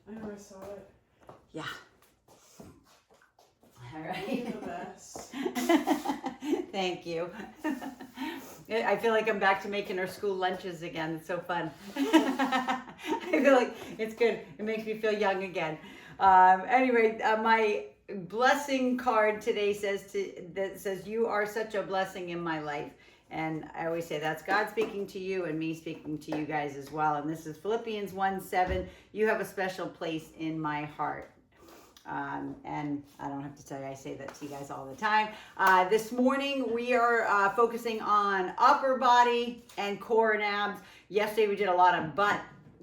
I know, I saw it. Yeah. All right. You're the best. Thank you. I feel like I'm back to making our school lunches again. It's so fun. I feel like it's good. It makes me feel young again. Anyway, my blessing card today says you are such a blessing in my life. And I always say that's God speaking to you and me speaking to you guys as well. And this is Philippians 1:7. You have a special place in my heart. And I don't have to tell you, I say that to you guys all the time. This morning we are focusing on upper body and core and abs. Yesterday we did a lot of butt,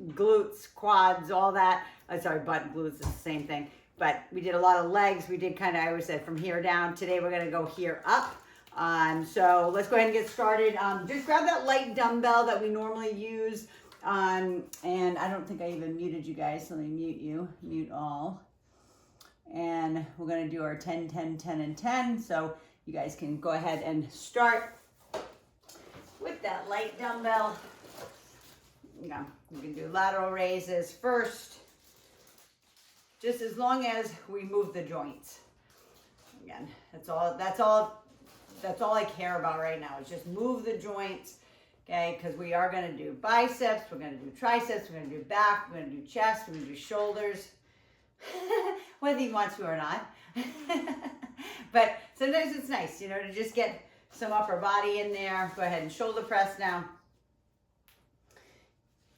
glutes, quads, all that. Sorry, butt and glutes is the same thing. But we did a lot of legs. We did kind of, I always said, from here down. Today we're going to go here up. So let's go ahead and get started. Just grab that light dumbbell that we normally use. And I don't think I even muted you guys, so let me mute you. Mute all. And we're going to do our 10, 10, 10, and 10. So you guys can go ahead and start with that light dumbbell. You can do lateral raises first, just as long as we move the joints. Again, that's all I care about right now is just move the joints, okay? Because we are going to do biceps, we're going to do triceps, we're going to do back, we're going to do chest, we're going to do shoulders. Whether you want to or not. But sometimes it's nice, to just get some upper body in there. Go ahead and shoulder press now.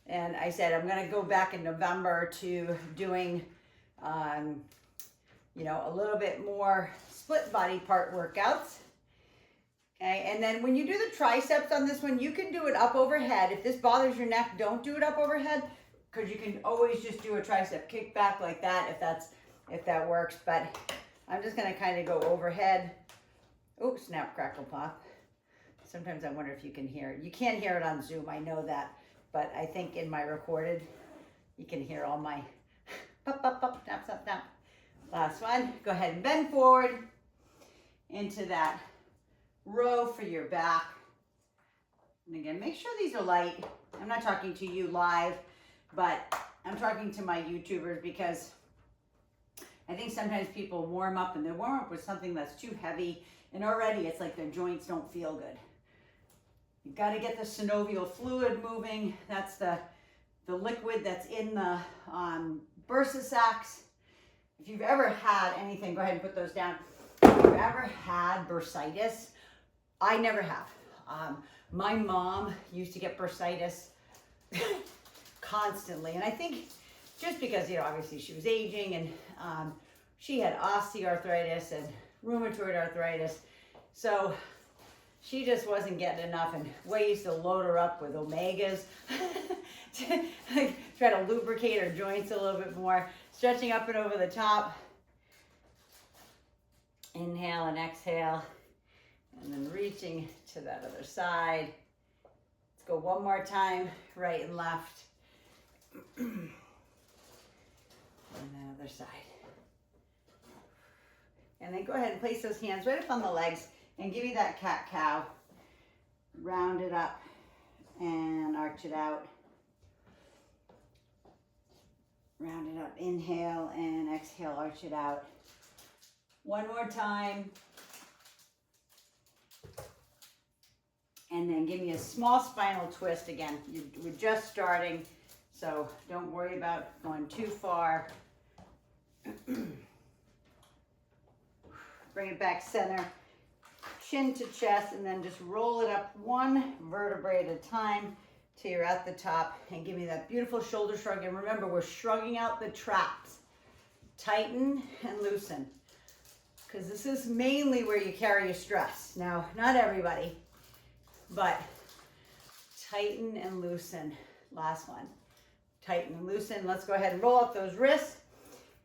And I said I'm going to go back in November to doing, a little bit more split body part workouts. Okay, and then when you do the triceps on this one, you can do it up overhead. If this bothers your neck, don't do it up overhead, because you can always just do a tricep kick back like that if that works. But I'm just going to kind of go overhead. Oops, snap, crackle, pop. Sometimes I wonder if you can hear it. You can't hear it on Zoom, I know that. But I think in my recorded, you can hear all my pop, pop, pop, snap, snap, snap. Last one. Go ahead and bend forward into that row for your back. And again, make sure these are light. I'm not talking to you live, but I'm talking to my YouTubers because I think sometimes people warm up and they warm up with something that's too heavy, and already it's like their joints don't feel good. You've got to get the synovial fluid moving. That's the liquid that's in the bursa sacs. If you've ever had anything, go ahead and put those down. If you've ever had bursitis, I never have. My mom used to get bursitis constantly, and I think just because obviously she was aging, and she had osteoarthritis and rheumatoid arthritis, so she just wasn't getting enough. And we used to load her up with omegas to try to lubricate her joints a little bit more, stretching up and over the top. Inhale and exhale, and then reaching to that other side. Let's go one more time, right and left. And the other side. And then go ahead and place those hands right up on the legs and give me that cat-cow. Round it up and arch it out. Round it up, inhale and exhale, arch it out. One more time. And then give me a small spinal twist again. We're just starting, so don't worry about going too far. Bring it back center, chin to chest, and then just roll it up one vertebrae at a time till you're at the top, and give me that beautiful shoulder shrug. And remember, we're shrugging out the traps. Tighten and loosen, because this is mainly where you carry your stress. Now, not everybody, but tighten and loosen. Last one. Tighten and loosen. Let's go ahead and roll up those wrists.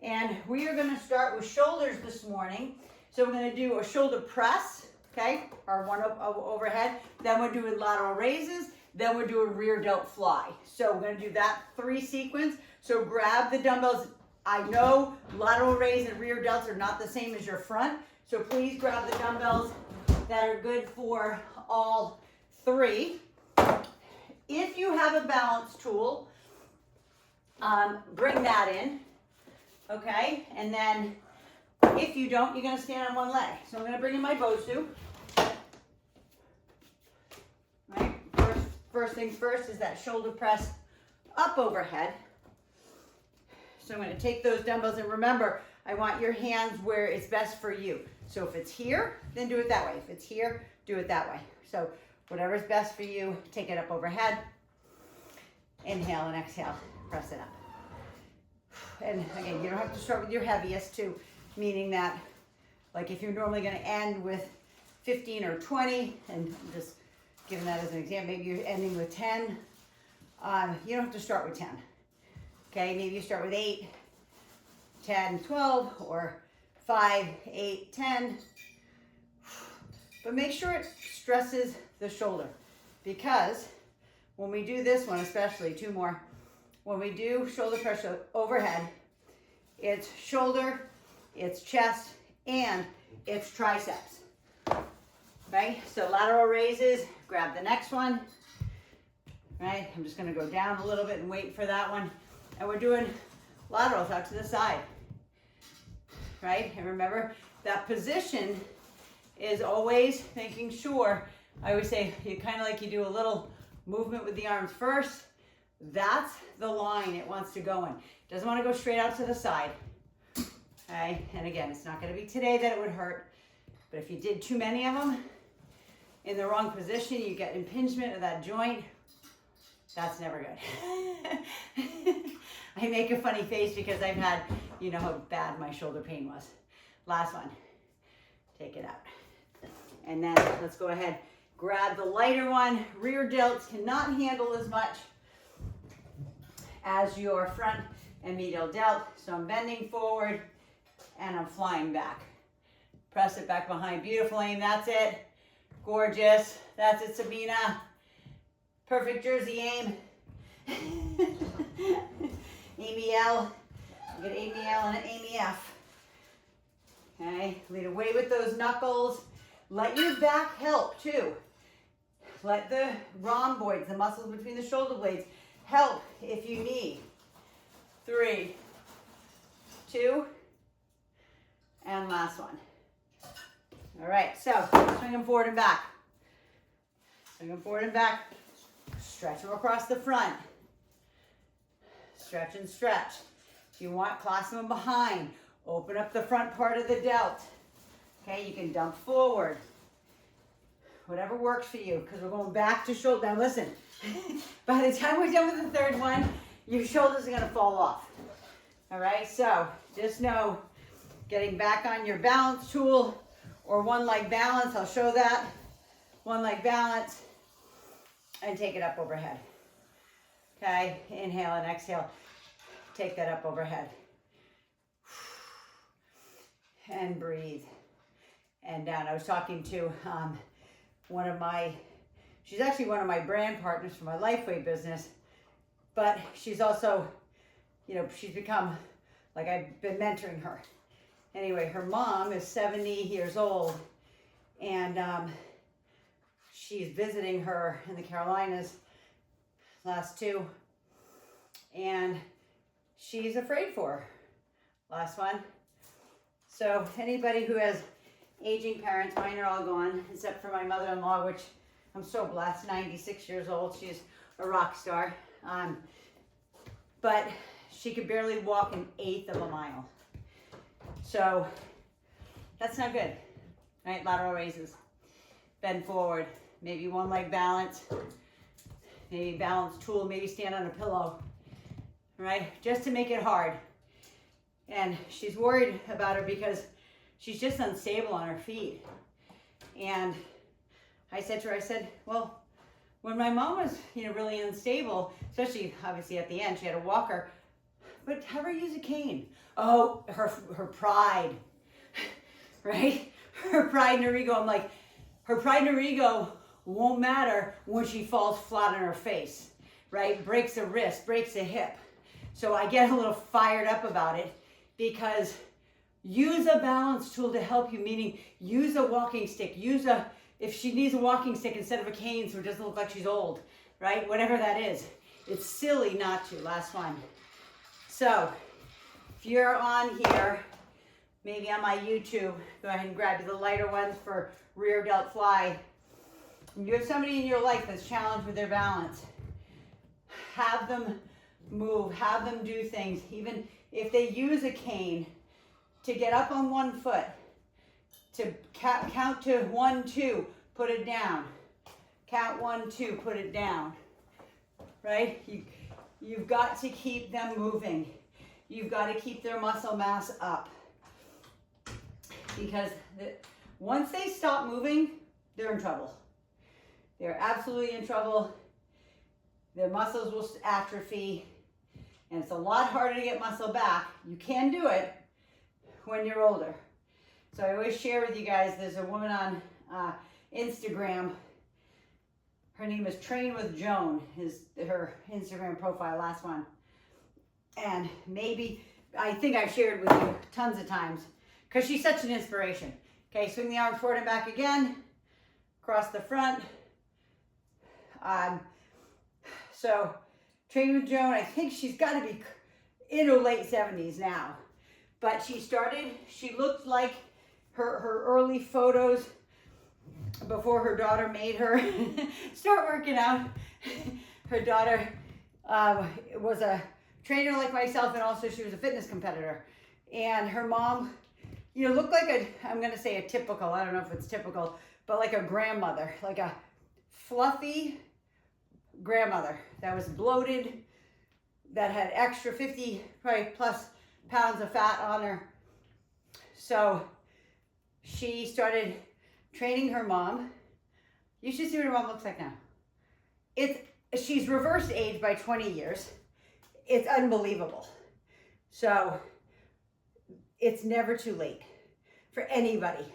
And we are going to start with shoulders this morning. So we're going to do a shoulder press, okay, or one up overhead. Then we're doing lateral raises. Then we're doing rear delt fly. So we're going to do that 3 sequence. So grab the dumbbells. I know lateral raise and rear delts are not the same as your front. So please grab the dumbbells that are good for all 3. If you have a balance tool, bring that in. Okay, and then if you don't, you're gonna stand on one leg. So I'm gonna bring in my Bosu. Right, first things first is that shoulder press up overhead. So I'm gonna take those dumbbells, and remember, I want your hands where it's best for you. So if it's here, then do it that way. If it's here, do it that way. So whatever's best for you, take it up overhead. Inhale and exhale, press it up. And again, you don't have to start with your heaviest too, meaning that, like if you're normally gonna end with 15 or 20, and I'm just giving that as an example, maybe you're ending with 10, you don't have to start with 10. Okay, maybe you start with 8, 10, 12, or 5, 8, 10. But make sure it stresses the shoulder, because when we do this one, especially, 2 more, when we do shoulder pressure overhead, it's shoulder, it's chest, and it's triceps. Okay, so lateral raises, grab the next one. Right, I'm just gonna go down a little bit and wait for that one. And we're doing laterals out to the side. Right, and remember, that position is always making sure, I always say, you kind of like you do a little movement with the arms first. That's the line it wants to go in. It doesn't want to go straight out to the side. Okay, and again, it's not going to be today that it would hurt, but if you did too many of them in the wrong position, you get impingement of that joint. That's never good. I make a funny face because I've had, you know how bad my shoulder pain was. Last one, take it out. And then let's go ahead, grab the lighter one. Rear delts cannot handle as much as your front and medial delt. So I'm bending forward and I'm flying back. Press it back behind. Beautiful aim, that's it. Gorgeous, that's it, Sabina. Perfect Jersey aim. Amy L. You get Amy L and an Amy F. Okay, lead away with those knuckles. Let your back help too. Let the rhomboids, the muscles between the shoulder blades, help if you need. 3, 2, and last one. All right, so swing them forward and back. Swing them forward and back. Stretch them across the front. Stretch and stretch. If you want, clasp them behind. Open up the front part of the delt. Okay, you can dump forward. Whatever works for you, because we're going back to shoulder. Now listen, by the time we're done with the third one, your shoulders are gonna fall off. All right, so just know, getting back on your balance tool or one leg balance, I'll show that. One leg balance, and take it up overhead. Okay, inhale and exhale. Take that up overhead. And breathe. And down. I was talking to she's actually one of my brand partners for my Lifeway business, but she's also, you know, she's become, like, I've been mentoring her. Anyway, her mom is 70 years old, and she's visiting her in the Carolinas, last 2, and she's afraid for her, last one. So anybody who has aging parents, mine are all gone, except for my mother-in-law, which I'm so blessed, 96 years old. She's a rock star. But she could barely walk an eighth of a mile. So that's not good, right? Lateral raises. Bend forward. Maybe one leg balance. Maybe balance tool. Maybe stand on a pillow, right? Just to make it hard. And she's worried about her because she's just unstable on her feet. And I said to her, I said, well, when my mom was, you know, really unstable, especially obviously at the end, she had a walker, but have her use a cane. Oh, her pride, right? Her pride and her ego. I'm like, her pride and her ego won't matter when she falls flat on her face, right? Breaks a wrist, breaks a hip. So I get a little fired up about it, because use a balance tool to help you, meaning use a walking stick, if she needs a walking stick instead of a cane so it doesn't look like she's old, right? Whatever that is. It's silly not to. Last one. So If you're on here, maybe on my YouTube, go ahead and grab the lighter ones for rear delt fly. If you have somebody in your life that's challenged with their balance, have them move, have them do things. Even if they use a cane, to get up on one foot, to count to 1, 2, put it down. Count 1, 2, put it down. Right? You've got to keep them moving. You've got to keep their muscle mass up. Because once they stop moving, they're in trouble. They're absolutely in trouble. Their muscles will atrophy. And it's a lot harder to get muscle back. You can do it when you're older. So I always share with you guys, there's a woman on Instagram. Her name is Train with Joan, her Instagram profile, last one. And maybe, I think I've shared with you tons of times, because she's such an inspiration. Okay, swing the arms forward and back again, across the front. So, Train with Joan, I think she's got to be in her late 70s now. But she looked like her early photos before her daughter made her start working out. Her daughter was a trainer like myself, and also she was a fitness competitor. And her mom, looked like I'm going to say a typical, I don't know if it's typical, but like a grandmother, like a fluffy grandmother that was bloated, that had extra 50 probably plus pounds of fat on her. So she started training her mom. You should see what her mom looks like now. She's reversed age by 20 years. It's unbelievable. So it's never too late for anybody,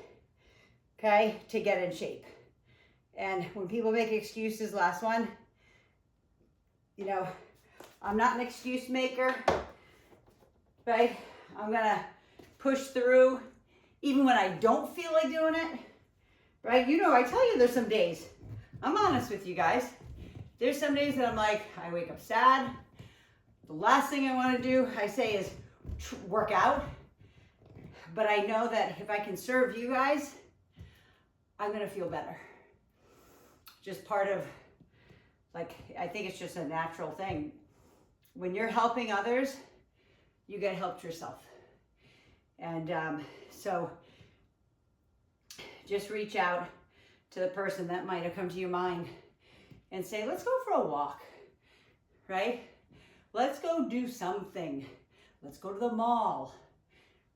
okay, to get in shape. And when people make excuses, last one, I'm not an excuse maker, right? I'm gonna push through even when I don't feel like doing it, right? I tell you there's some days, I'm honest with you guys, there's some days that I'm like, I wake up sad. The last thing I want to do, I say, is work out. But I know that if I can serve you guys, I'm going to feel better. Just part of, I think it's just a natural thing. When you're helping others, you get helped yourself. And so just reach out to the person that might have come to your mind and say, let's go for a walk, right? Let's go do something. Let's go to the mall,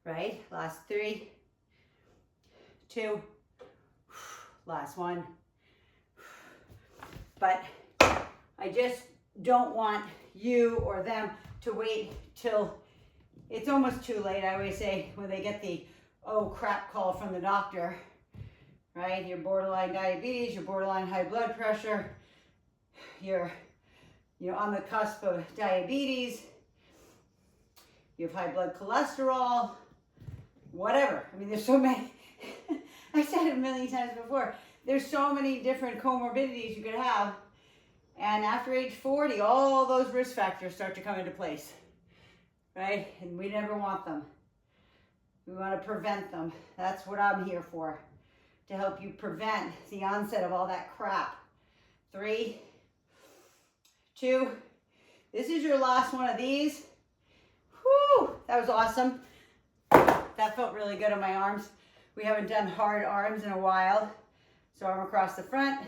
right? Last 3, 2, last 1. But I just don't want you or them to wait till it's almost too late. I always say when they get the, oh crap call from the doctor, right? You're borderline diabetes, you're borderline high blood pressure, you're on the cusp of diabetes, you have high blood cholesterol, whatever. I mean, there's so many, I said it a million times before, there's so many different comorbidities you could have. And after age 40, all those risk factors start to come into place, right? And we never want them. We want to prevent them. That's what I'm here for, to help you prevent the onset of all that crap. 3, 2, this is your last one of these. Whew, that was awesome. That felt really good on my arms. We haven't done hard arms in a while. So arm across the front.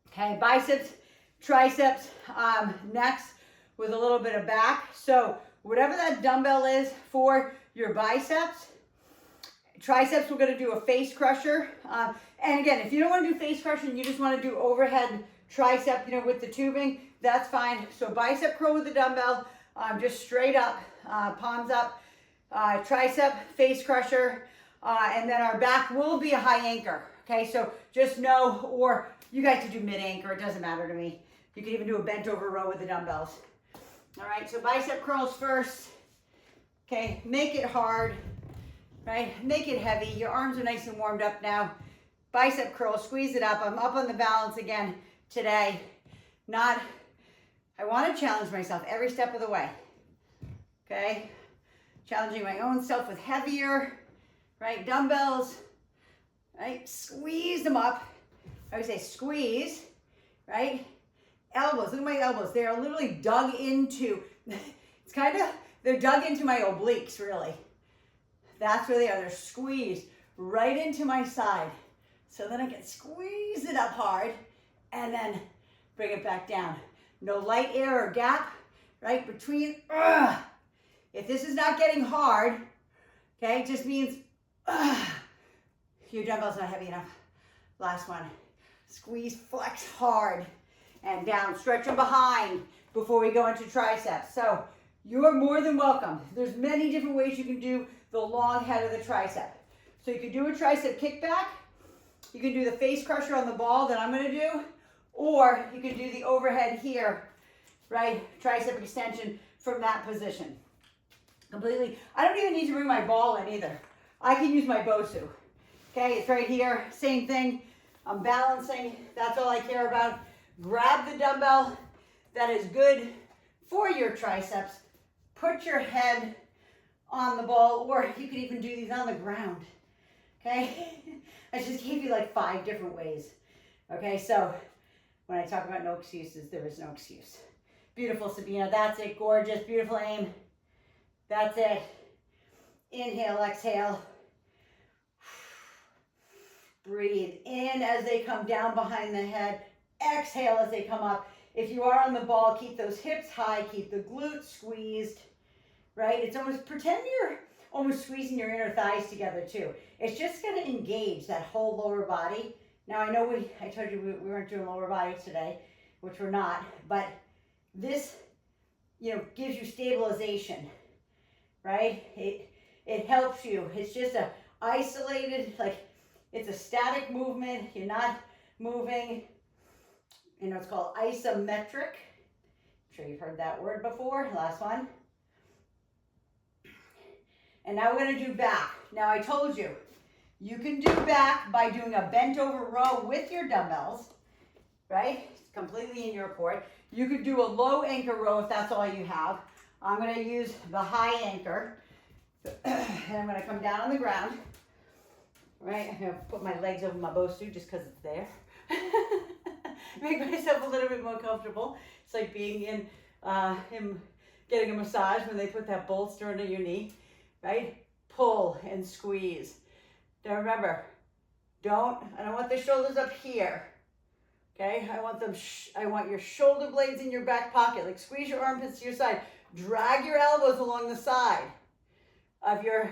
Okay, biceps, triceps, next with a little bit of back. So whatever that dumbbell is for your biceps, triceps, we're gonna do a face crusher. And again, if you don't wanna do face crusher and you just wanna do overhead tricep, with the tubing, that's fine. So bicep curl with the dumbbell, just straight up, palms up, tricep, face crusher, and then our back will be a high anchor. Okay, so just know, or you guys can do mid anchor, it doesn't matter to me. You can even do a bent over row with the dumbbells. All right, so bicep curls first. Okay, make it hard, right? Make it heavy. Your arms are nice and warmed up now. Bicep curl, squeeze it up. I'm up on the balance again today. I want to challenge myself every step of the way. Okay, okay? Challenging my own self with heavier, right? Dumbbells, right? Squeeze them up. I would say squeeze, right? Elbows, look at my elbows. They're literally dug into, it's kind of, they're dug into my obliques, really. That's where they are. They're squeezed right into my side. So then I can squeeze it up hard and then bring it back down. No light air or gap, right? Between, if this is not getting hard, okay, it just means your dumbbell's not heavy enough. Last one. Squeeze, flex hard and down. Stretch them behind before we go into triceps. So you're more than welcome. There's many different ways you can do the long head of the tricep. So you can do a tricep kickback. You can do the face crusher on the ball that I'm going to do. Or you can do the overhead here, right? Tricep extension from that position. Completely. I don't even need to bring my ball in either. I can use my Bosu. Okay, it's right here. Same thing. I'm balancing. That's all I care about. Grab the dumbbell that is good for your triceps. Put your head on the ball, or you could even do these on the ground. Okay? I just gave you like 5 different ways. Okay, so when I talk about no excuses, there is no excuse. Beautiful, Sabina. That's it. Gorgeous. Beautiful aim. That's it. Inhale, exhale. Breathe in as they come down behind the head. Exhale as they come up. If you are on the ball, keep those hips high. Keep the glutes squeezed, right? It's almost, pretend you're almost squeezing your inner thighs together too. It's just going to engage that whole lower body. Now I know I told you we weren't doing lower body today, which we're not, but this, gives you stabilization, right? It helps you. It's just a isolated, it's a static movement. You're not moving. It's called isometric. I'm sure you've heard that word before. Last one. And now we're going to do back. Now I told you, you can do back by doing a bent over row with your dumbbells, right? It's completely in your court. You could do a low anchor row if that's all you have. I'm going to use the high anchor. And I'm going to come down on the ground. Right? I'm going to put my legs over my Bosu just because it's there. Make myself a little bit more comfortable. It's like being in getting a massage when they put that bolster under your knee, right? Pull and squeeze. Now remember, I don't want the shoulders up here. Okay? I want your shoulder blades in your back pocket. Like squeeze your armpits to your side. Drag your elbows along the side of your,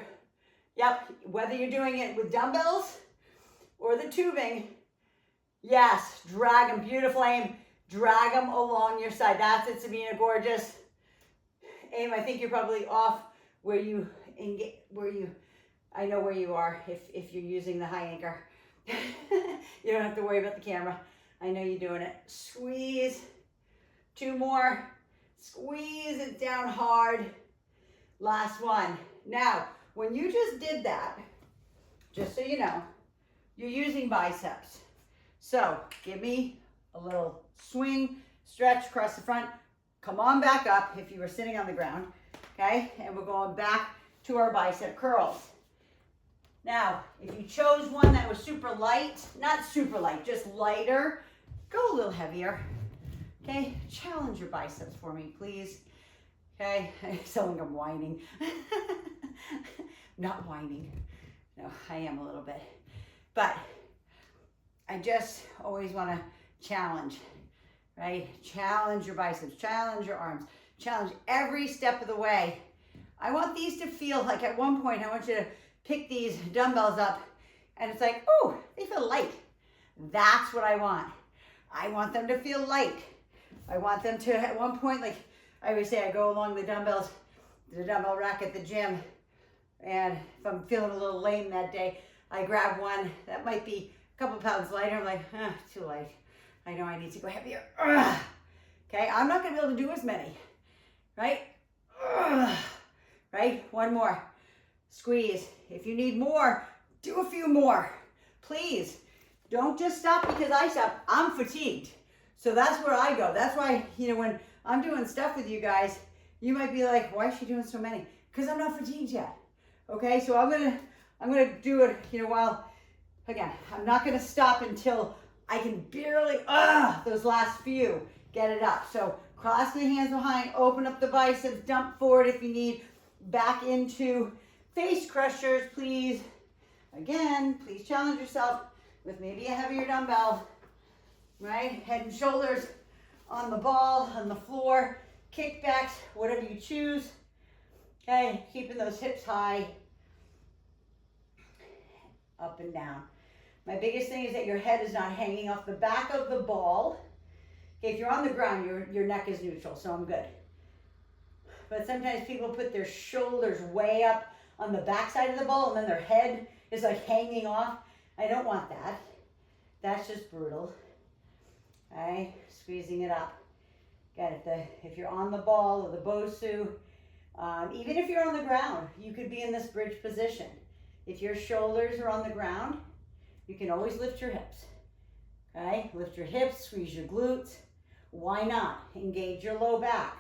whether you're doing it with dumbbells or the tubing. Yes, drag them. Beautiful aim. Drag them along your side. That's it, Sabina. Gorgeous. Aim, I think you're probably off I know where you are if you're using the high anchor. You don't have to worry about the camera. I know you're doing it. Squeeze. 2 more. Squeeze it down hard. Last one. Now, when you just did that, just so you know, you're using biceps. So give me a little swing, stretch across the front. Come on back up if you were sitting on the ground, okay? And we're going back to our bicep curls. Now, if you chose one that was super light, not super light, just lighter, go a little heavier, okay? Challenge your biceps for me, please. Okay, I sound like I'm whining. Not whining. No, I am a little bit. But I just always want to challenge, right? Challenge your biceps, challenge your arms, challenge every step of the way. I want these to feel like at one point, I want you to pick these dumbbells up and it's like, oh, they feel light. That's what I want. I want them to feel light. I want them to, at one point, like I always say, I go along the dumbbell rack at the gym, and if I'm feeling a little lame that day, I grab one that might be a couple pounds lighter. I'm like, too light. I know I need to go heavier. Okay, I'm not gonna be able to do as many, right? Right, one more. Squeeze. If you need more, do a few more. Please, don't just stop because I stop. I'm fatigued. So that's where I go. That's why, when I'm doing stuff with you guys, You might be like, why is she doing so many? Because I'm not fatigued yet. Okay, so I'm gonna do it, while, again, I'm not gonna stop until I can barely, those last few, get it up. So cross the hands behind, open up the biceps, dump forward if you need, back into face crushers, please. Again, please challenge yourself with maybe a heavier dumbbell, right? Head and shoulders on the ball, on the floor, kickbacks, whatever you choose. Okay, keeping those hips high, up and down. My biggest thing is that your head is not hanging off the back of the ball. Okay, if you're on the ground, your neck is neutral, so I'm good. But sometimes people put their shoulders way up on the back side of the ball and then their head is like hanging off. I don't want that. That's just brutal. Okay, squeezing it up. Got it. If you're on the ball or the Bosu, even if you're on the ground, you could be in this bridge position. If your shoulders are on the ground, you can always lift your hips. Okay, lift your hips, squeeze your glutes. Why not? Engage your low back.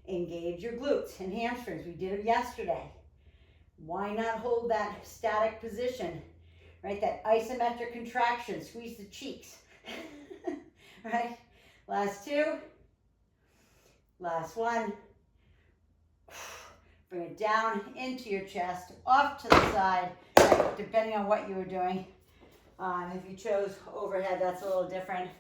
Engage your glutes and hamstrings. We did it yesterday. Why not hold that static position? Right, that isometric contraction. Squeeze the cheeks. Right, last two. Last one. Bring it down into your chest, off to the side, right, depending on what you were doing. If you chose overhead, that's a little different,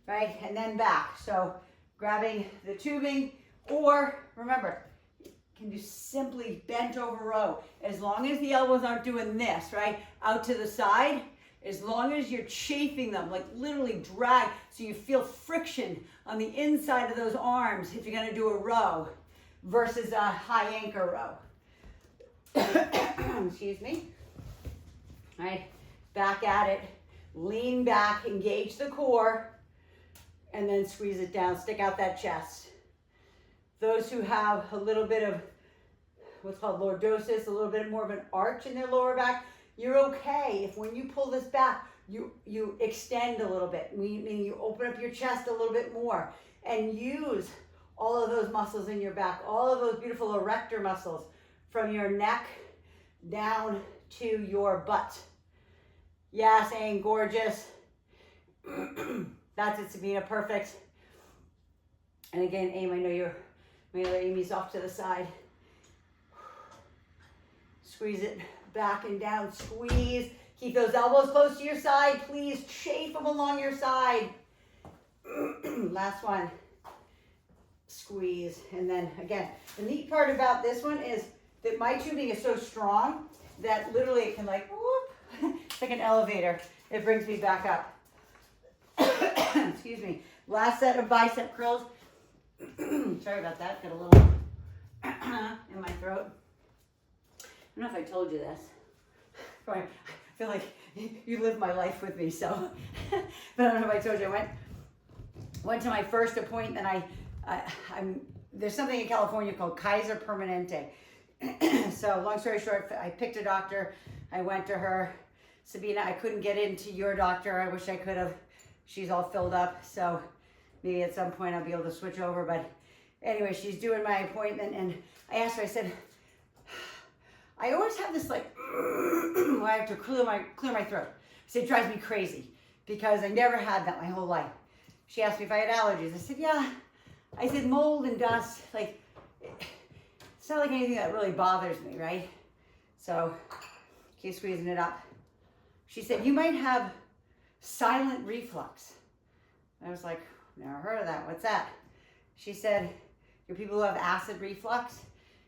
right? And then back. So grabbing the tubing, or remember, you can do simply bent over row. As long as the elbows aren't doing this, right? Out to the side, as long as you're chafing them, like literally drag, so you feel friction on the inside of those arms if you're gonna do a row versus a high anchor row. Excuse me. All right, back at it. Lean back, engage the core, and then squeeze it down. Stick out that chest. Those who have a little bit of what's called lordosis, a little bit more of an arch in their lower back, you're okay if when you pull this back, you extend a little bit, meaning you open up your chest a little bit more and use all of those muscles in your back, all of those beautiful erector muscles from your neck down to your butt. Yes, ain't gorgeous. That's it, Sabina, perfect. And again, aim, I know your Amy's off to the side. Squeeze it back and down, squeeze. Keep those elbows close to your side, please. Chafe them along your side. Last one. Squeeze. And then again, the neat part about this one is that my tubing is so strong that literally it can like, whoop, it's like an elevator. It brings me back up. Excuse me. Last set of bicep curls. Sorry about that. Got a little in my throat. I don't know if I told you this. I feel like you live my life with me, so. But I don't know if I told you. I went to my first appointment. There's something in California called Kaiser Permanente. So long story short, I picked a doctor. I went to her. Sabina, I couldn't get into your doctor. I wish I could have. She's all filled up. So maybe at some point I'll be able to switch over. But anyway, she's doing my appointment. And I asked her, I said, I always have this like, where I have to clear my throat. I said, it drives me crazy because I never had that my whole life. She asked me if I had allergies. I said, yeah. I said, mold and dust, like, it's not like anything that really bothers me, right? So, keep squeezing it up. She said, you might have silent reflux. I was like, never heard of that. What's that? She said, you're people who have acid reflux.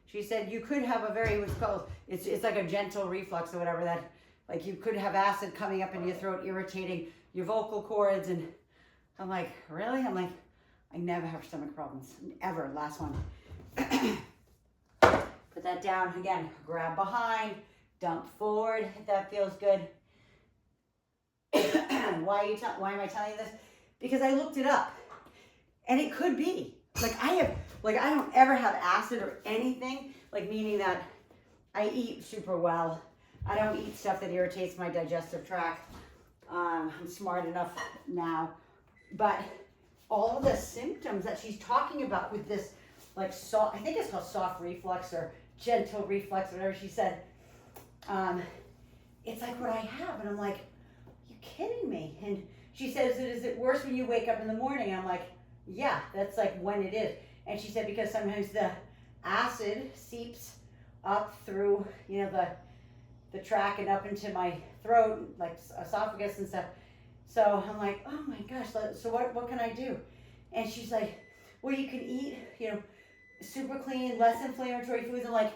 She said, you could have a very, what's called, it's like a gentle reflux or whatever that, like you could have acid coming up in your throat, irritating your vocal cords. And I'm like, really? I'm like, I never have stomach problems, ever. Last one. Put that down again, grab behind, dump forward if that feels good. Why am I telling you this? Because I looked it up and it could be. I don't ever have acid or anything, like meaning that I eat super well. I don't eat stuff that irritates my digestive tract. I'm smart enough now, but all the symptoms that she's talking about with this like soft, I think it's called soft reflux or gentle reflux, whatever she said. It's like what I have. And I'm like, you kidding me? And she says, is it worse when you wake up in the morning? I'm like, yeah, that's like when it is. And she said, because sometimes the acid seeps up through, you know, the tract and up into my throat, like esophagus and stuff. So I'm like, oh my gosh, so what can I do? And she's like, well, you can eat, you know, super clean, less inflammatory foods. I'm like,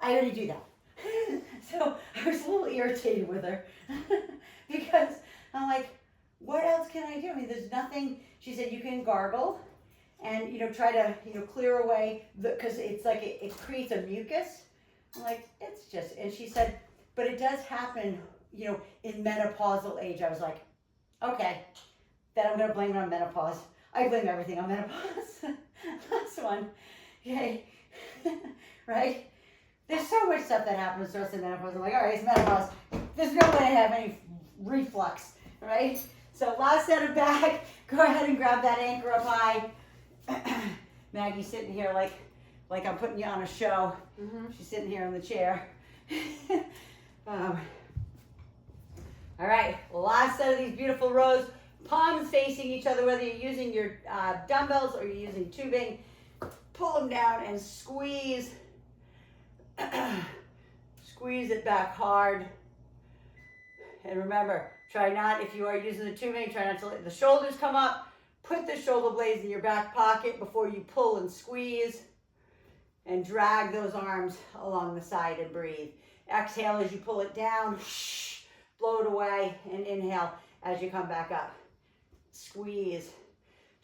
I already do that. So I was a little irritated with her because I'm like, what else can I do? I mean, there's nothing. She said you can gargle and, you know, try to, you know, clear away because it's like it creates a mucus. I'm like, it's just, and she said, but it does happen, you know, in menopausal age. I was like, okay, then I'm going to blame it on menopause. I blame everything on menopause. Last one. Yay. Right? There's so much stuff that happens to us in menopause. I'm like, all right, it's menopause. There's no way I have any reflux, right? So last set of back. Go ahead and grab that anchor up high. Maggie's sitting here like I'm putting you on a show. Mm-hmm. She's sitting here in the chair. All right, last set of these beautiful rows. Palms facing each other, whether you're using your dumbbells or you're using tubing. Pull them down and squeeze. Squeeze it back hard. And remember, try not, if you are using the tubing, try not to let the shoulders come up. Put the shoulder blades in your back pocket before you pull and squeeze. And drag those arms along the side and breathe. Exhale as you pull it down. Blow it away and inhale as you come back up. Squeeze.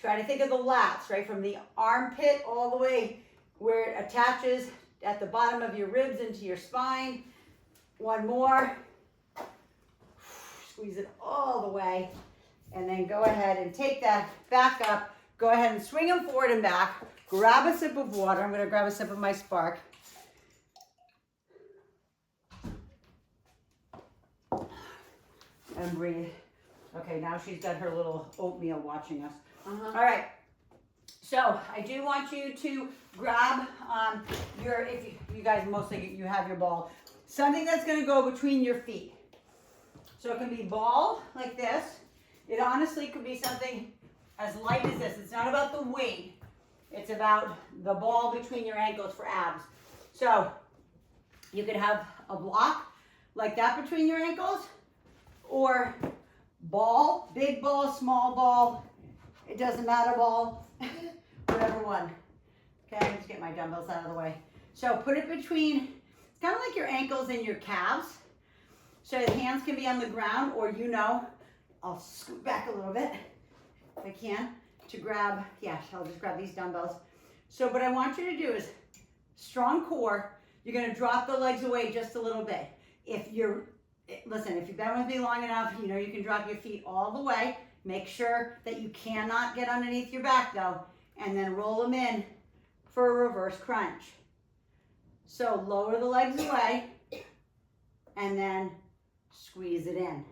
Try to think of the lats, right? From the armpit all the way where it attaches at the bottom of your ribs into your spine. One more. Squeeze it all the way. And then go ahead and take that back up. Go ahead and swing them forward and back. Grab a sip of water. I'm going to grab a sip of my Spark. And breathe. Okay, now she's got her little oatmeal watching us. All right. So I do want you to grab if you guys mostly you have your ball, something that's going to go between your feet. So it can be ball like this. It honestly could be something as light as this. It's not about the weight. It's about the ball between your ankles for abs. So you could have a block like that between your ankles, or ball, big ball, small ball. It doesn't matter, ball, whatever one. Okay, let's get my dumbbells out of the way. So put it between, it's kind of like your ankles and your calves. So the hands can be on the ground, or I'll scoot back a little bit if I can to grab, I'll just grab these dumbbells. So what I want you to do is strong core. You're going to drop the legs away just a little bit. If you've been with me long enough, you can drop your feet all the way. Make sure that you cannot get underneath your back though, and then roll them in for a reverse crunch. So lower the legs away and then squeeze it in.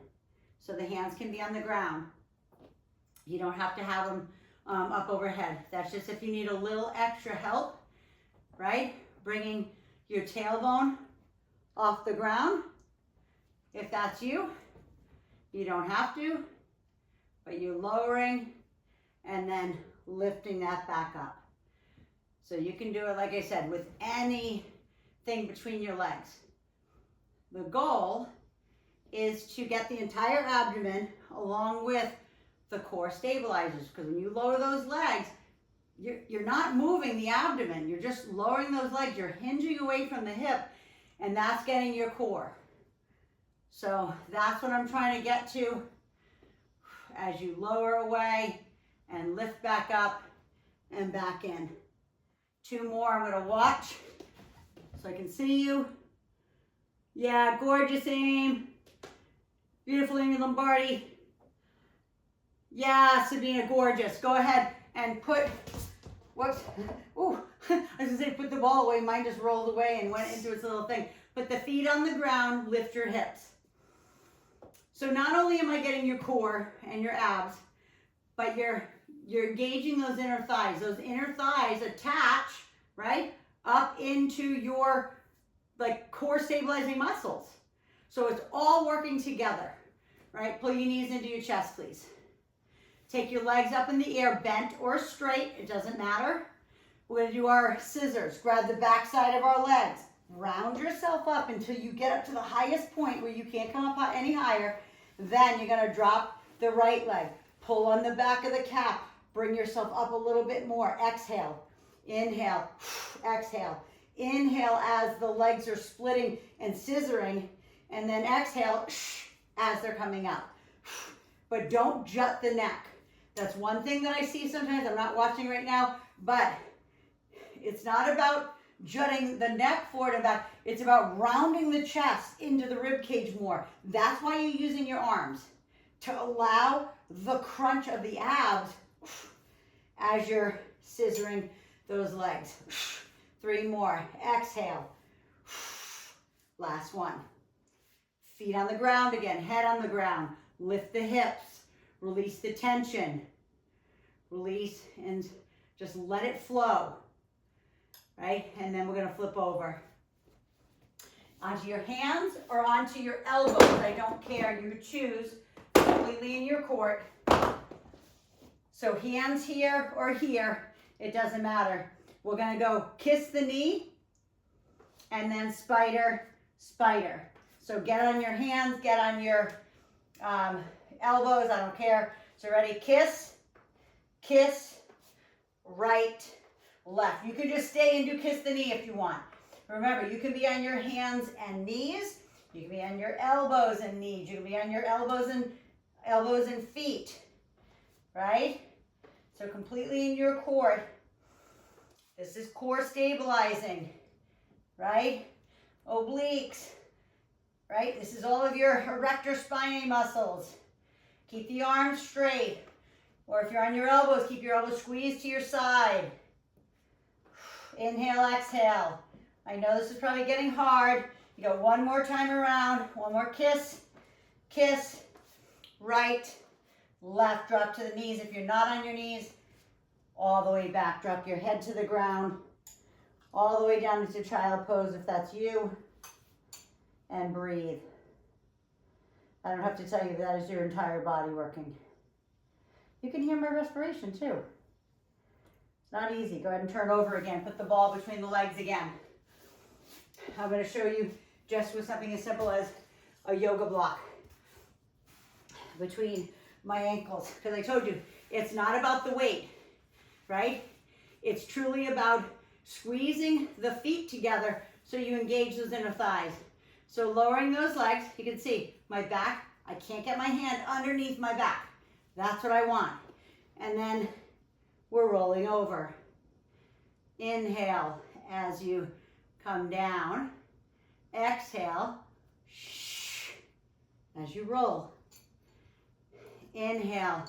So the hands can be on the ground. You don't have to have them up overhead. That's just if you need a little extra help, right? Bringing your tailbone off the ground. If that's you, you don't have to, but you're lowering and then lifting that back up. So you can do it, like I said, with anything between your legs. The goal is to get the entire abdomen along with the core stabilizers, because when you lower those legs, you're not moving the abdomen, you're just lowering those legs, you're hinging away from the hip, and that's getting your core. So that's what I'm trying to get to as you lower away and lift back up and back in. Two more, I'm gonna watch so I can see you. Yeah, gorgeous aim. Beautiful Amy Lombardi. Yeah, Sabina, gorgeous. Go ahead and put, whoops, ooh, I was gonna say put the ball away. Mine just rolled away and went into its little thing. Put the feet on the ground, lift your hips. So not only am I getting your core and your abs, but you're engaging those inner thighs. Those inner thighs attach right? Up into your like core stabilizing muscles. So it's all working together, right? Pull your knees into your chest, please. Take your legs up in the air, bent or straight, it doesn't matter. We're gonna do our scissors. Grab the back side of our legs. Round yourself up until you get up to the highest point where you can't come up any higher. Then you're gonna drop the right leg. Pull on the back of the calf. Bring yourself up a little bit more. Exhale, inhale, exhale. Inhale as the legs are splitting and scissoring, and then exhale as they're coming up. But don't jut the neck. That's one thing that I see sometimes. I'm not watching right now, but it's not about jutting the neck forward and back. It's about rounding the chest into the rib cage more. That's why you're using your arms, to allow the crunch of the abs as you're scissoring those legs. 3 more. Exhale. Last one. Feet on the ground again. Head on the ground. Lift the hips. Release the tension. Release and just let it flow. Right? And then we're going to flip over. Onto your hands or onto your elbows. I don't care. You choose completely in your court. So hands here or here. It doesn't matter. We're going to go kiss the knee and then spider, spider. So get on your hands, get on your elbows, I don't care. So ready, kiss, kiss, right, left. You can just stay and do kiss the knee if you want. Remember, you can be on your hands and knees. You can be on your elbows and knees. You can be on your elbows and feet, right? So completely in your core. This is core stabilizing, right? Obliques, right? This is all of your erector spinae muscles. Keep the arms straight. Or if you're on your elbows, keep your elbows squeezed to your side. Inhale, exhale. I know this is probably getting hard. You go one more time around. One more kiss, kiss, right, left. Drop to the knees if you're not on your knees. All the way back. Drop your head to the ground. All the way down into child pose if that's you. And breathe. I don't have to tell you that is your entire body working. You can hear my respiration too. It's not easy. Go ahead and turn over again. Put the ball between the legs again. I'm going to show you just with something as simple as a yoga block between my ankles. Because I told you, it's not about the weight, right? It's truly about squeezing the feet together so you engage those inner thighs. So lowering those legs, you can see my back, I can't get my hand underneath my back. That's what I want. And then we're rolling over. Inhale as you come down. Exhale as you roll. Inhale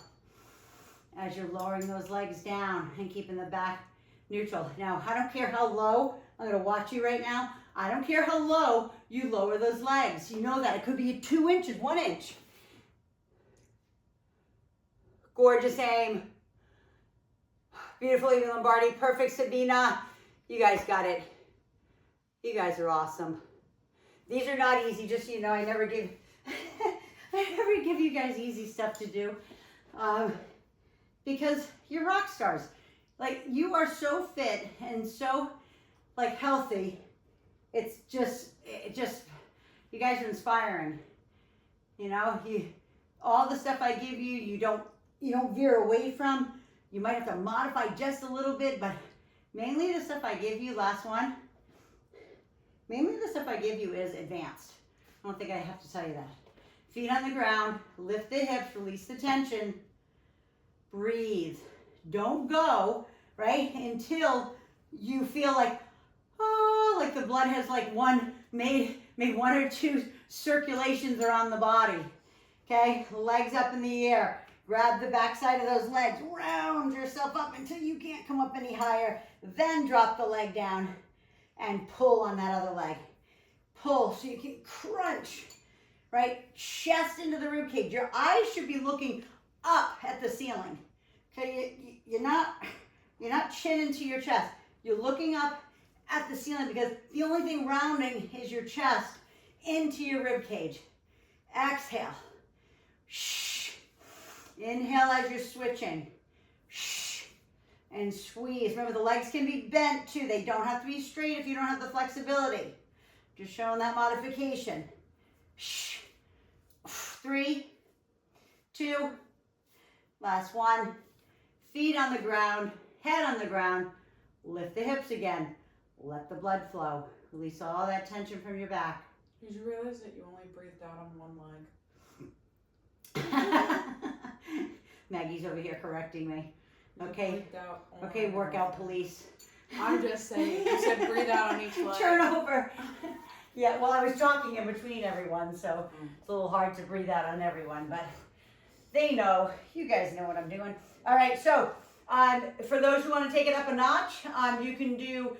as you're lowering those legs down and keeping the back neutral. Now, I don't care how low, I'm going to watch you right now. I don't care how low you lower those legs. You know that. It could be 2 inches, 1 inch. Gorgeous aim. Beautiful Evie Lombardi. Perfect Sabina. You guys got it. You guys are awesome. These are not easy, just so you know. I never give you guys easy stuff to do. Because you're rock stars. Like, you are so fit and so like healthy. It's just you guys are inspiring. You know, all the stuff I give you, you don't veer away from. You might have to modify just a little bit, but mainly the stuff I give you, last one, mainly the stuff I give you is advanced. I don't think I have to tell you that. Feet on the ground, lift the hips, release the tension, breathe. Don't go, right, until you feel like, oh, like the blood has like made 1 or 2 circulations around the body. Okay, legs up in the air. Grab the back side of those legs. Round yourself up until you can't come up any higher. Then drop the leg down and pull on that other leg. Pull so you can crunch, right? Chest into the rib cage. Your eyes should be looking up at the ceiling. Okay, you're not chin into your chest. You're looking up at the ceiling because the only thing rounding is your chest into your rib cage. Exhale. Shh. Inhale as you're switching. Shh. And squeeze. Remember, the legs can be bent too. They don't have to be straight if you don't have the flexibility. Just showing that modification. Shh. 3, 2, last one. Feet on the ground, head on the ground. Lift the hips again. Let the blood flow. Release all that tension from your back. Did you realize that you only breathed out on one leg? Maggie's over here correcting me. Okay. Okay, workout police. I'm just saying, you said breathe out on each leg. Turn over. Yeah, well, I was talking in between everyone, so it's a little hard to breathe out on everyone, but they know. You guys know what I'm doing. All right, so for those who want to take it up a notch, you can do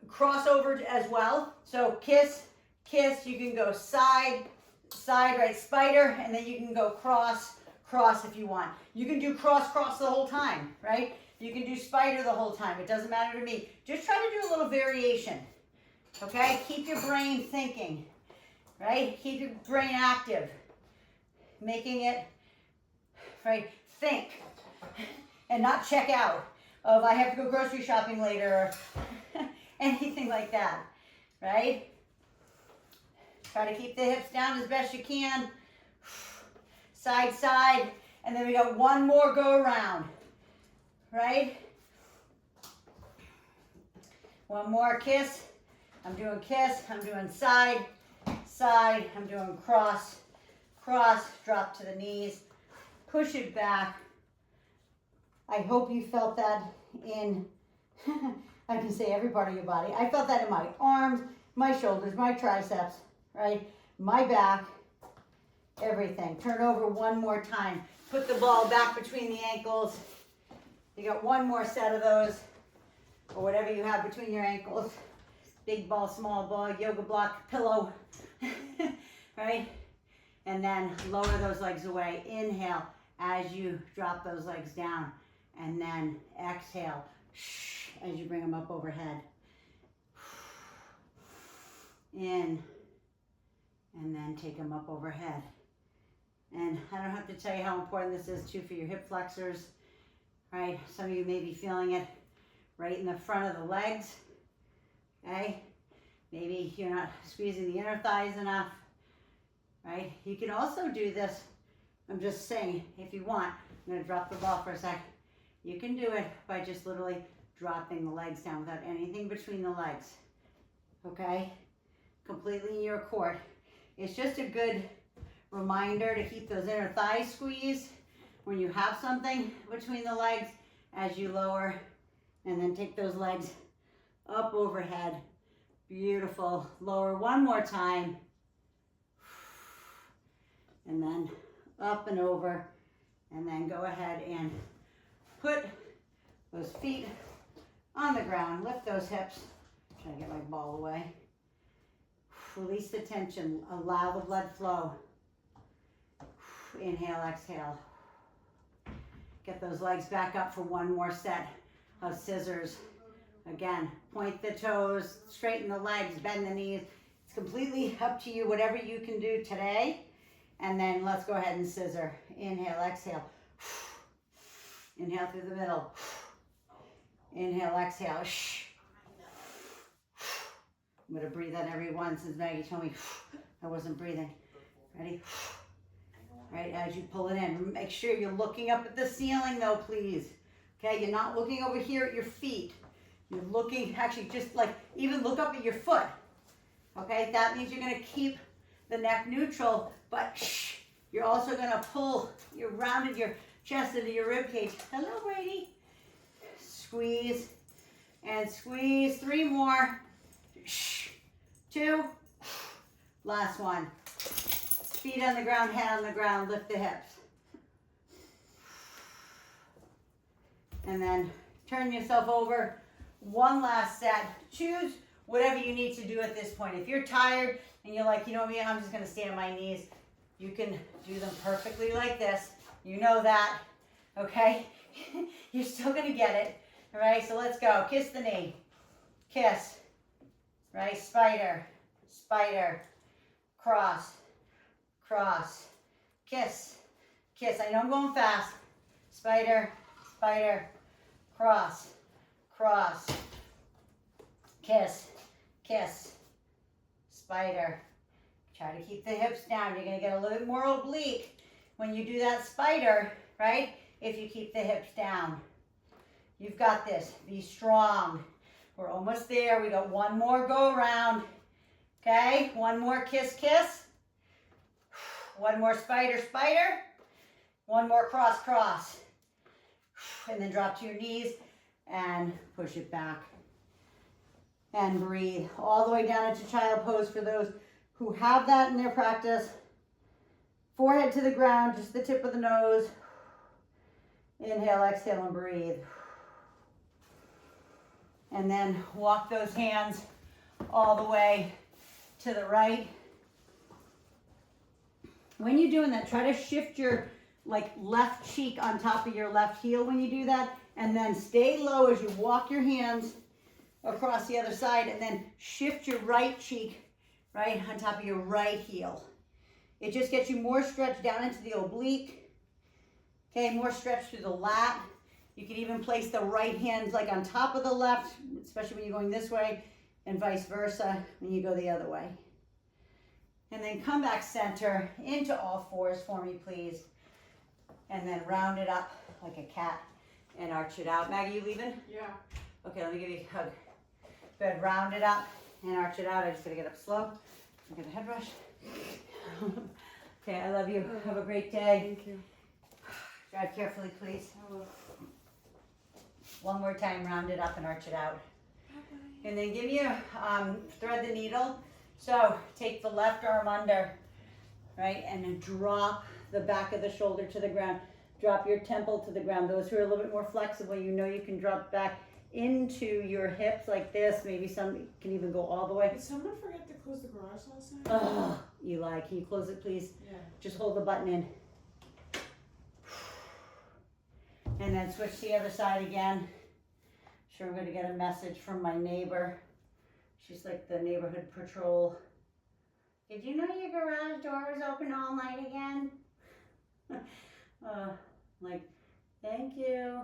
crossover as well. So kiss, kiss. You can go side, side, right, spider, and then you can go cross, cross if you want. You can do cross, cross the whole time, right? You can do spider the whole time. It doesn't matter to me. Just try to do a little variation. Okay, keep your brain thinking, right? Keep your brain active, making it, right, think, and not check out of I have to go grocery shopping later or anything like that, right? Try to keep the hips down as best you can, side, side, and then we got one more go around, right? One more kiss. I'm doing kiss, I'm doing side, side, I'm doing cross, cross, drop to the knees, push it back. I hope you felt that in, I can say every part of your body. I felt that in my arms, my shoulders, my triceps, right? My back, everything. Turn over one more time. Put the ball back between the ankles. You got one more set of those, or whatever you have between your ankles. Big ball, small ball, yoga block, pillow, right? And then lower those legs away. Inhale as you drop those legs down. And then exhale as you bring them up overhead. In. And then take them up overhead. And I don't have to tell you how important this is too for your hip flexors, right? Some of you may be feeling it right in the front of the legs. Okay, maybe you're not squeezing the inner thighs enough, right? You can also do this, I'm just saying, if you want, I'm gonna drop the ball for a sec. You can do it by just literally dropping the legs down without anything between the legs, okay? Completely in your court. It's just a good reminder to keep those inner thighs squeezed when you have something between the legs as you lower, and then take those legs up overhead. Beautiful. Lower one more time. And then up and over. And then go ahead and put those feet on the ground. Lift those hips. Try to get my ball away. Release the tension. Allow the blood flow. Inhale, exhale. Get those legs back up for one more set of scissors. Again, point the toes, straighten the legs, bend the knees. It's completely up to you, whatever you can do today. And then let's go ahead and scissor. Inhale, exhale. Inhale through the middle. Inhale, exhale. I'm going to breathe on every one since Maggie told me I wasn't breathing. Ready? Right, as you pull it in. Make sure you're looking up at the ceiling though, please. Okay, you're not looking over here at your feet. You're looking, actually just like, even look up at your foot. Okay, that means you're gonna keep the neck neutral, but you're also gonna pull, you're rounded your chest into your rib cage. Hello, Brady. Squeeze and squeeze. 3 more. 2. Last one. Feet on the ground, head on the ground, lift the hips. And then turn yourself over. One last set. Choose whatever you need to do at this point. If you're tired and you're like, you know what, I'm just gonna stay on my knees, you can do them perfectly like this. You know that, okay? You're still gonna get it. All right, so let's go. Kiss the knee. Kiss. Right, spider, spider, cross, cross, kiss, kiss. I know I'm going fast. Spider, spider, cross, cross, kiss, kiss, spider. Try to keep the hips down. You're going to get a little bit more oblique when you do that spider, right? If you keep the hips down. You've got this. Be strong. We're almost there. We got one more go around. Okay? One more kiss, kiss. One more spider, spider. One more cross, cross. And then drop to your knees and push it back. And breathe all the way down into child pose for those who have that in their practice. Forehead to the ground, just the tip of the nose. Inhale, exhale, and breathe. And then walk those hands all the way to the right. When you're doing that, try to shift your left cheek on top of your left heel when you do that, and then stay low as you walk your hands across the other side, and then shift your right cheek right on top of your right heel. It just gets you more stretch down into the oblique. Okay, more stretch through the lat. You can even place the right hand on top of the left, especially when you're going this way, and vice versa when you go the other way. And then come back center into all fours for me, please. And then round it up like a cat and arch it out. Maggie, you leaving? Yeah. Okay, let me give you a hug. Good, round it up and arch it out. I just gotta get up slow. I'm gonna head rush. Okay, I love you. Have a great day. Thank you. Drive carefully, please. I will. One more time, round it up and arch it out. And then give me a, thread the needle. So take the left arm under, right? And then drop the back of the shoulder to the ground. Drop your temple to the ground. Those who are a little bit more flexible, you know you can drop back into your hips like this. Maybe some can even go all the way. Did someone forget to close the garage last night? Oh, Eli, can you close it, please? Yeah. Just hold the button in. And then switch to the other side again. Sure, I'm going to get a message from my neighbor. She's like the neighborhood patrol. Did you know your garage door was open all night again? Thank you.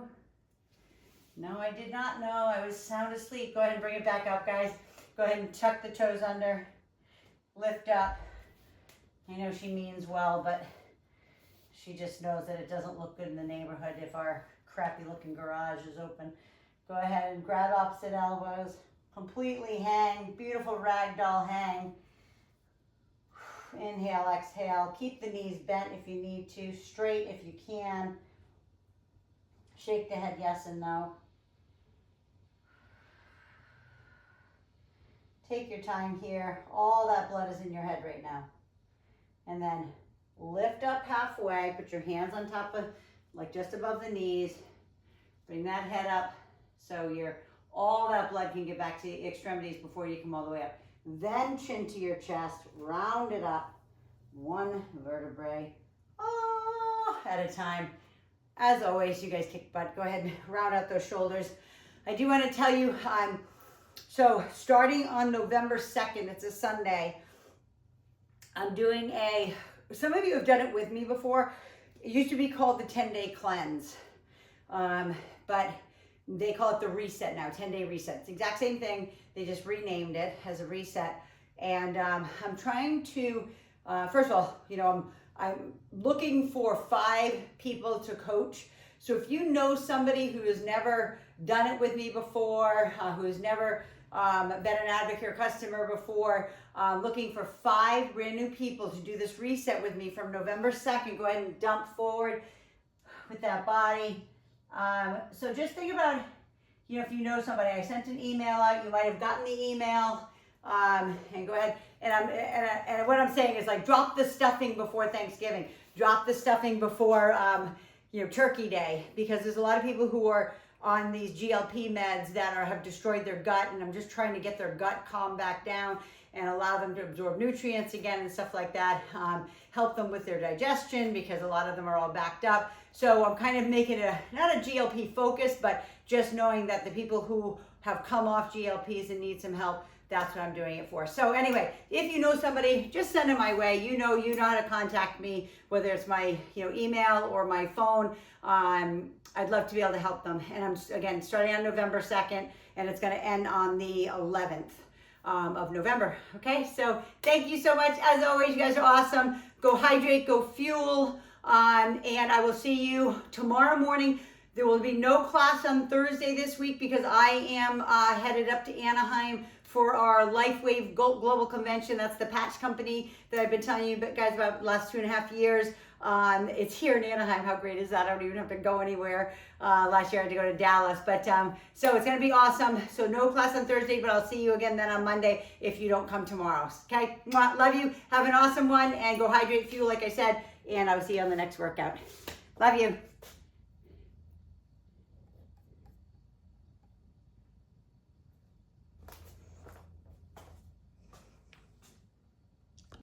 No, I did not know. I was sound asleep. Go ahead and bring it back up, guys. Go ahead and tuck the toes under. Lift up. I know she means well, but she just knows that it doesn't look good in the neighborhood if our crappy looking garage is open. Go ahead and grab opposite elbows. Completely hang. Beautiful ragdoll hang. Inhale, exhale. Keep the knees bent if you need to. Straight if you can. Shake the head yes and no. Take your time here. All that blood is in your head right now. And then lift up halfway. Put your hands on top of, just above the knees. Bring that head up so all that blood can get back to the extremities before you come all the way up. Then chin to your chest. Round it up. One vertebrae at a time. As always, you guys kick butt. Go ahead and round out those shoulders. I do want to tell you, so starting on November 2nd, it's a Sunday, I'm doing some of you have done it with me before. It used to be called the 10-day cleanse, but they call it the reset now, 10-day reset. It's the exact same thing. They just renamed it as a reset. And I'm trying to, first of all, I'm looking for 5 people to coach. So if you know somebody who has never done it with me before, who's never been an advocate or customer before, looking for 5 brand new people to do this reset with me from November 2nd, go ahead and dump forward with that body. So just think about, if you know somebody. I sent an email out. You might have gotten the email. And go ahead. And what I'm saying is drop the stuffing before Thanksgiving. Drop the stuffing before, Turkey Day, because there's a lot of people who are on these GLP meds that have destroyed their gut, and I'm just trying to get their gut calmed back down and allow them to absorb nutrients again and stuff like that. Help them with their digestion because a lot of them are all backed up. So I'm kind of making it not a GLP focus, but just knowing that the people who have come off GLPs and need some help, that's what I'm doing it for. So anyway, if you know somebody, just send them my way. You know how to contact me, whether it's my email or my phone. I'd love to be able to help them. And I'm, again, starting on November 2nd, and it's going to end on the 11th of November. Okay, so thank you so much. As always, you guys are awesome. Go hydrate, go fuel, and I will see you tomorrow morning. There will be no class on Thursday this week because I am headed up to Anaheim for our LifeWave Global Convention. That's the patch company that I've been telling you guys about the last 2.5 years. It's here in Anaheim. How great is that? I don't even have to go anywhere. Last year I had to go to Dallas, but so it's going to be awesome. So no class on Thursday, but I'll see you again then on Monday if you don't come tomorrow. Okay, love you. Have an awesome one, and go hydrate, fuel, like I said, and I will see you on the next workout. Love you.